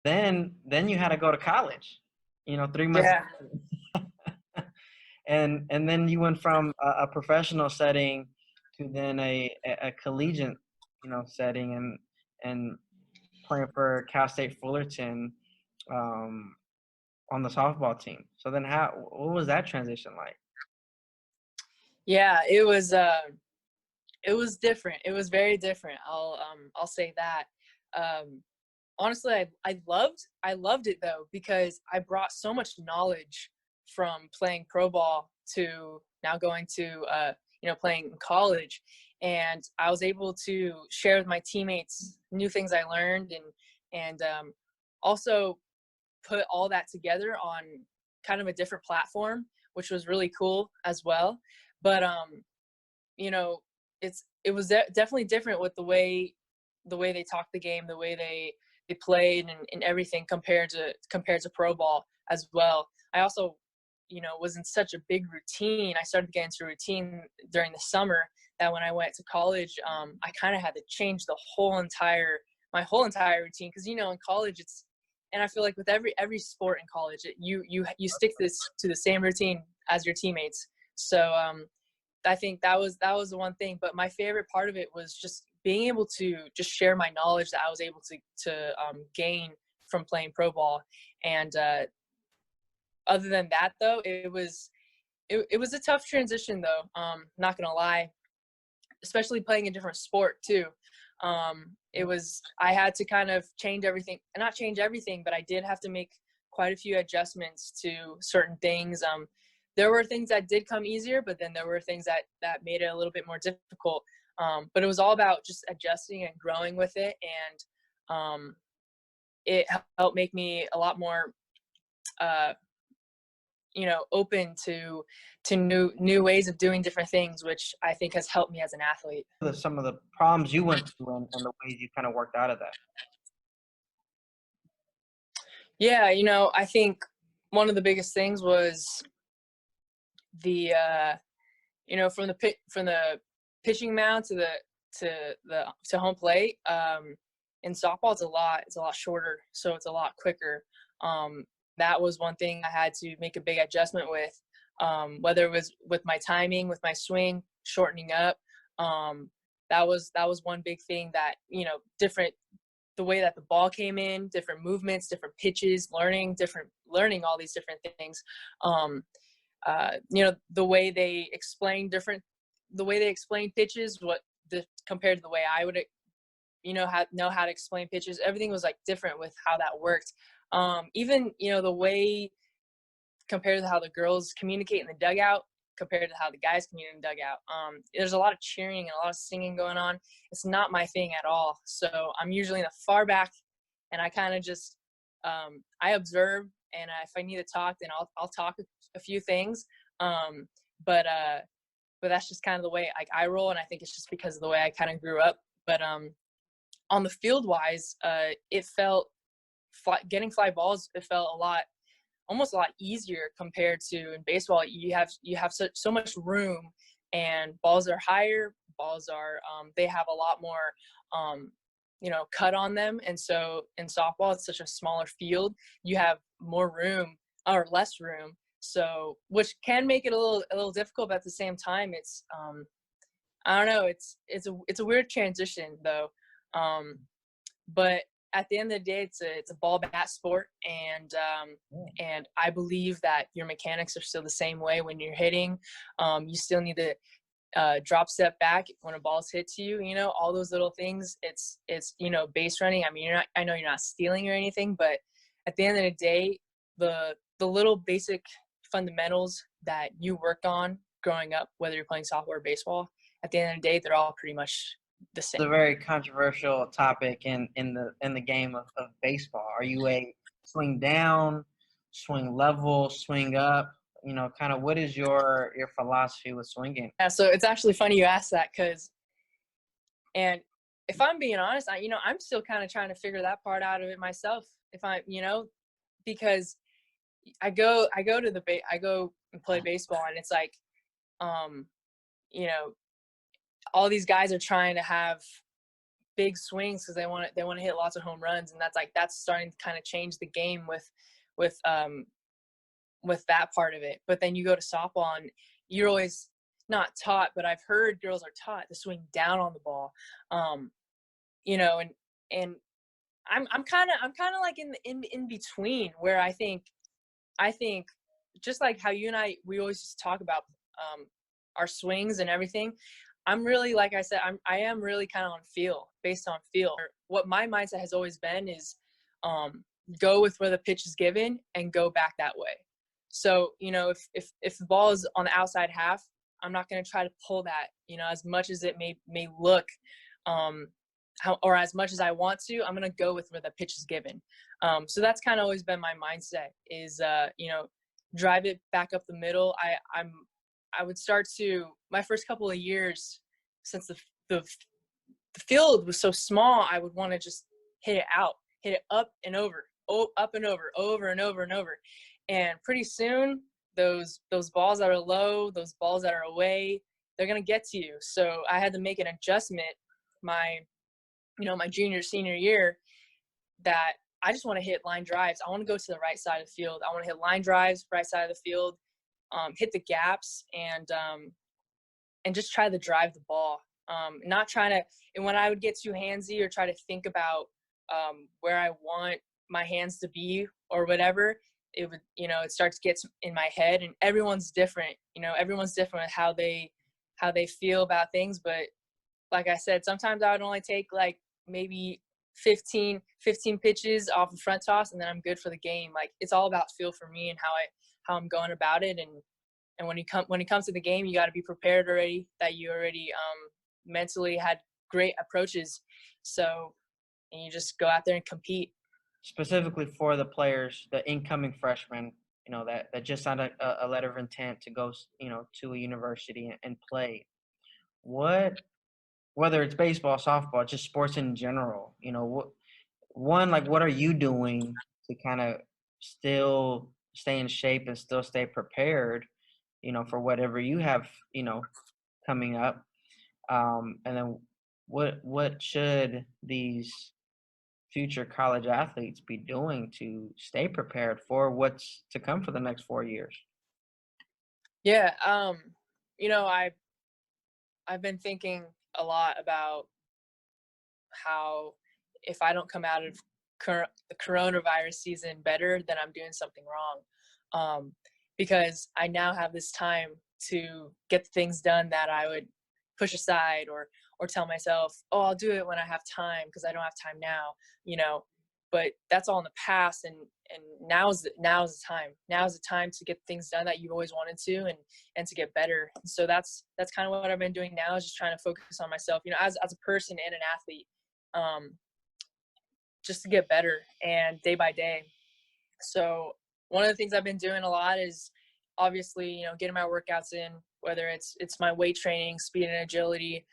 then you had to go to college, 3 months. Yeah. And then you went from a professional setting to then a collegiate, setting, and playing for Cal State Fullerton, um, on the softball team. So then what was that transition like? Yeah, it was different. It was very different. I'll say that. Um, Honestly, I loved it though, because I brought so much knowledge from playing pro ball to now going to playing in college, and I was able to share with my teammates new things I learned, and also put all that together on kind of a different platform, which was really cool as well. But you know, it was definitely different with the way they talked the game, the way they played, and everything compared to pro ball as well. I also, was in such a big routine. I started getting into a routine during the summer that when I went to college, I kind of had to change my whole entire routine, because in college and I feel like with every sport in college, you stick to the same routine as your teammates. So I think that was the one thing. But my favorite part of it was just being able to just share my knowledge that I was able to gain from playing pro ball. And other than that, though, it was a tough transition, though. Not gonna lie, especially playing a different sport too. I had to kind of change everything, not change everything, but I did have to make quite a few adjustments to certain things. There were things that did come easier, but then there were things that made it a little bit more difficult. But it was all about just adjusting and growing with it, and it helped make me a lot more, open to new ways of doing different things, which I think has helped me as an athlete. Some of the problems you went through and the ways you kind of worked out of that. Yeah, I think one of the biggest things was the from the pitching mound to home plate. In softball, it's a lot shorter, so it's a lot quicker. That was one thing I had to make a big adjustment with, whether it was with my timing, with my swing, shortening up. That was one big thing that, different, the way that the ball came in, different movements, different pitches, learning all these different things. The way they explain pitches, compared to the way I would, know how to explain pitches. Everything was like different with how that worked. Even, the way compared to how the girls communicate in the dugout compared to how the guys communicate in the dugout. There's a lot of cheering and a lot of singing going on. It's not my thing at all. So I'm usually in the far back, and I kind of just, I observe, and if I need to talk, then I'll talk a few things. But that's just kind of the way I roll, and I think it's just because of the way I kind of grew up. But on the field wise, it felt getting fly balls. It felt almost a lot easier compared to in baseball. You have so much room, and balls are higher. Balls are they have a lot more cut on them, and so in softball it's such a smaller field. You have more room or less room, so which can make it a little difficult. But at the same time, it's I don't know. It's a weird transition though. But at the end of the day, it's a ball bat sport, and I believe that your mechanics are still the same way when you're hitting. You still need to drop, step back when a ball's hit to you. All those little things. It's base running. I mean, I know you're not stealing or anything, but at the end of the day, the little basic fundamentals that you work on growing up, whether you're playing softball or baseball, at the end of the day, they're all pretty much the same. It's a very controversial topic in the game of baseball. Are you a swing down, swing level, swing up? Kind of what is your philosophy with swinging? Yeah, so it's actually funny you asked that, and if I'm being honest, I'm still kind of trying to figure that part out of it myself. If I, because I go and play baseball, and it's like, all these guys are trying to have big swings because they want to hit lots of home runs, and that's starting to kind of change the game with um with that part of it. But then you go to softball and you're always not taught, but I've heard girls are taught to swing down on the ball. Um, and I'm kind of like in between where I think just like how you and we always just talk about our swings and everything. I'm really, like I said, I am really kind of on feel, based on feel. What my mindset has always been is go with where the pitch is given and go back that way. So, if the ball is on the outside half, I'm not going to try to pull that, as much as it may look, or as much as I want to, I'm going to go with where the pitch is given. So that's kind of always been my mindset is, drive it back up the middle. I would start to, my first couple of years, since the field was so small, I would want to just hit it up and over, up and over and over and over. And pretty soon, those balls that are low, those balls that are away, they're going to get to you. So I had to make an adjustment my junior, senior year, that I just want to hit line drives. I want to go to the right side of the field. I want to hit line drives, right side of the field, hit the gaps, and just try to drive the ball. Not trying to, and when I would get too handsy or try to think about where I want my hands to be or whatever, it would, it starts to get in my head. And everyone's different. Everyone's different with how they feel about things. But like I said, sometimes I would only take like maybe 15 pitches off the front toss, and then I'm good for the game. Like, it's all about feel for me and how I'm going about it. And when it comes to the game, you got to be prepared already, that you already mentally had great approaches. So, and you just go out there and compete. Specifically for the players, the incoming freshmen, that just signed a letter of intent to go, to a university and play. Whether it's baseball, softball, just sports in general, what are you doing to kind of still stay in shape and still stay prepared, for whatever you have, coming up? And then what should these future college athletes be doing to stay prepared for what's to come for the next 4 years? Yeah. I've been thinking a lot about how if I don't come out of the coronavirus season better, then I'm doing something wrong. Because I now have this time to get the things done that I would push aside or tell myself, oh, I'll do it when I have time because I don't have time now, but that's all in the past. And now's the time. Now's the time to get things done that you've always wanted to, and to get better. So that's kind of what I've been doing now, is just trying to focus on myself, as a person and an athlete, just to get better and day by day. So one of the things I've been doing a lot is obviously, getting my workouts in, whether it's my weight training, speed and agility,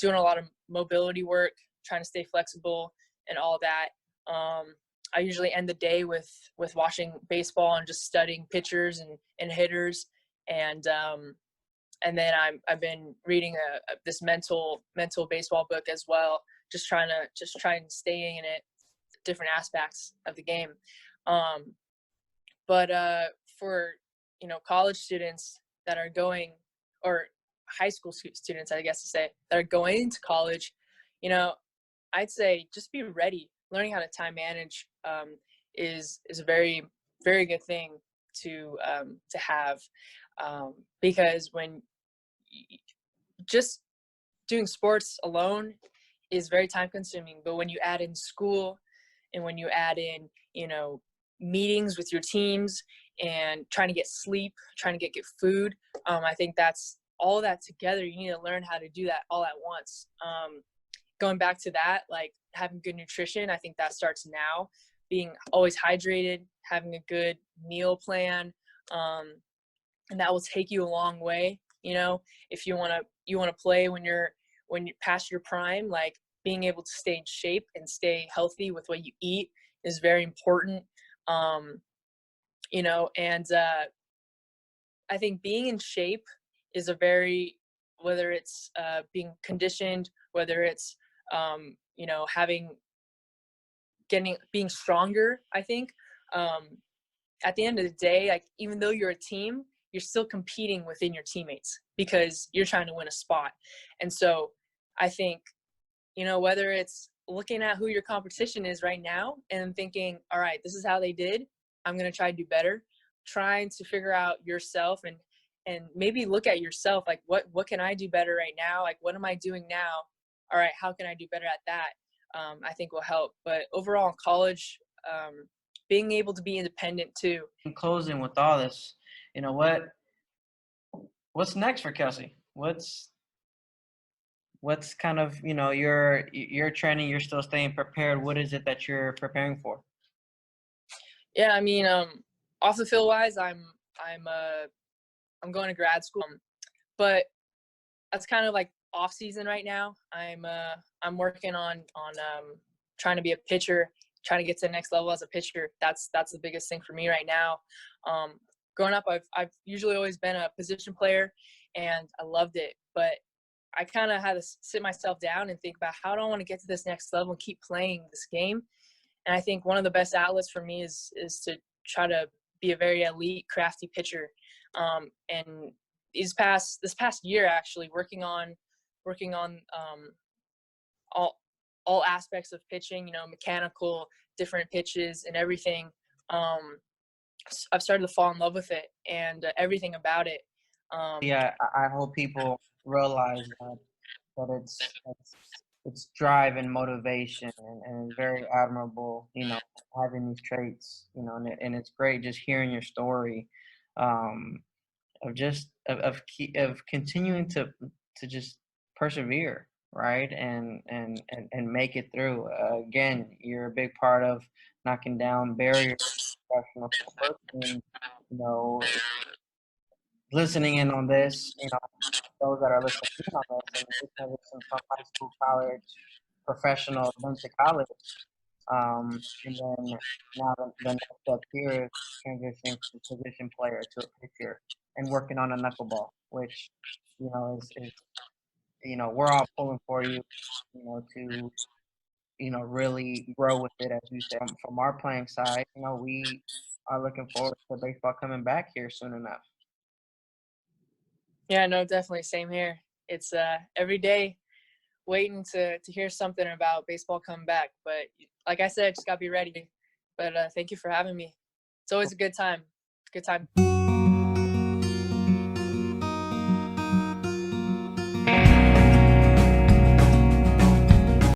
doing a lot of mobility work, trying to stay flexible and all that. I usually end the day with watching baseball and just studying pitchers and hitters. And then I've been reading this mental baseball book as well, just trying to stay in it, different aspects of the game. But for college students that are going, or high school students, I guess to say, that are going into college, I'd say just be ready. Learning how to time manage is a very, very good thing to have, because when just doing sports alone is very time consuming, but when you add in school and when you add in meetings with your teams and trying to get sleep, trying to get food, I think that's all that together. You need to learn how to do that all at once. Going back to that, like having good nutrition, I think that starts now. Being always hydrated, having a good meal plan, and that will take you a long way. If you want to play when you're past your prime, like being able to stay in shape and stay healthy with what you eat is very important. And I think being in shape is whether it's being conditioned, whether it's you know, being stronger, I think. At the end of the day, like, even though you're a team, you're still competing within your teammates because you're trying to win a spot. And so I think, you know, whether it's looking at who your competition is right now and thinking, all right, this is how they did, I'm going to try to do better, trying to figure out yourself and maybe look at yourself, like, what can I do better right now? Like, what am I doing now? All right, how can I do better at that? I think will help. But overall in college, being able to be independent too. In closing with all this, you know, what's next for Kelsie? What's kind of, you know, your training, you're still staying prepared. What is it that you're preparing for? Yeah, I mean, off the field wise, I'm going to grad school, but that's kind of like off season right now. I'm working on trying to be a pitcher, trying to get to the next level as a pitcher. That's the biggest thing for me right now. Growing up, I've usually always been a position player, and I loved it. But I kind of had to sit myself down and think about, how do I want to get to this next level and keep playing this game. And I think one of the best outlets for me is to try to be a very elite, crafty pitcher. And this past year, actually working on all aspects of pitching, you know, mechanical, different pitches and everything. I've started to fall in love with it and everything about it. Yeah, I hope people realize that it's drive and motivation, and it's very admirable, you know, having these traits, you know, and it's great just hearing your story, um, of continuing to just persevere, right, and make it through. Again, you're a big part of knocking down barriers to professional sports, and you know, listening in on this, you know, those that are listening in on this, and we transition from high school, college, professional, then to college. And then now the next step here is transitioning from position player to a pitcher and working on a knuckleball, which, you know, is you know, we're all pulling for you, you know, to, you know, really grow with it, as you said. From our playing side, you know, we are looking forward to baseball coming back here soon enough. Yeah, no, definitely. Same here. It's every day waiting to hear something about baseball coming back. But like I said, just gotta be ready. But thank you for having me. It's always a good time. Good time.